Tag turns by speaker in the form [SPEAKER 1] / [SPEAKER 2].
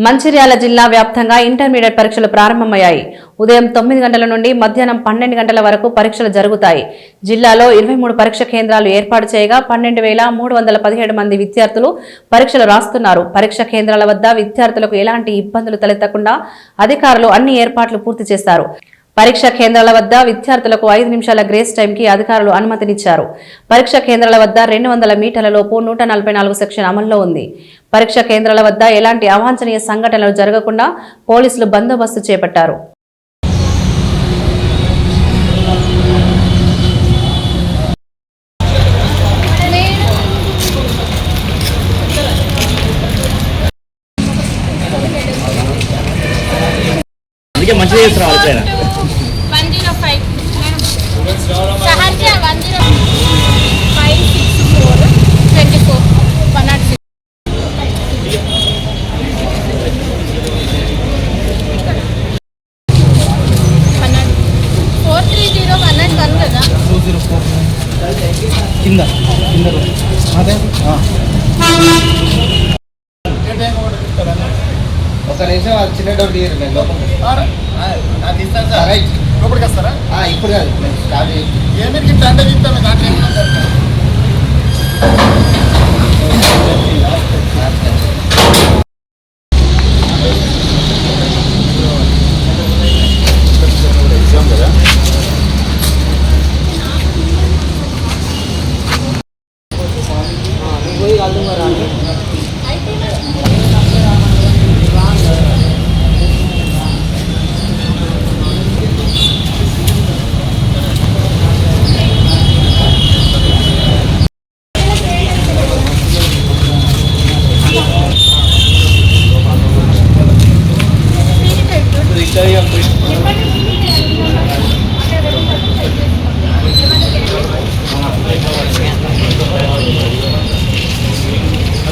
[SPEAKER 1] మంచిర్యాల జిల్లా వ్యాప్తంగా ఇంటర్మీడియట్ పరీక్షలు ప్రారంభమయ్యాయి. ఉదయం 9 గంటల నుండి మధ్యాహ్నం 12 గంటల వరకు పరీక్షలు జరుగుతాయి. జిల్లాలో 23 పరీక్ష కేంద్రాలు ఏర్పాటు చేయగా 12,317 మంది విద్యార్థులు పరీక్షలు రాస్తున్నారు. పరీక్ష కేంద్రాల వద్ద విద్యార్థులకు ఎలాంటి ఇబ్బందులు తలెత్తకుండా అధికారులు అన్ని ఏర్పాట్లు పూర్తి చేశారు. పరీక్ష కేంద్రాల వద్ద విద్యార్థులకు 5 నిమిషాల గ్రేస్ టైంకి అధికారులు అనుమతినిచ్చారు. పరీక్ష కేంద్రాల వద్ద 200 మీటర్ల లోపు 144 సెక్షన్ అమల్లో ఉంది. పరీక్ష కేంద్రాల వద్ద ఎలాంటి అవాంఛనీయ సంఘటనలు జరగకుండా పోలీసులు బందోబస్తు చేపట్టారు.
[SPEAKER 2] ఒక నిమిషం చిన్న డౌట్ లోపలికి వస్తారా? ఇప్పుడు కాదు, స్టార్ట్ ఏమిటి అంటే చెప్తాను.
[SPEAKER 3] Victoria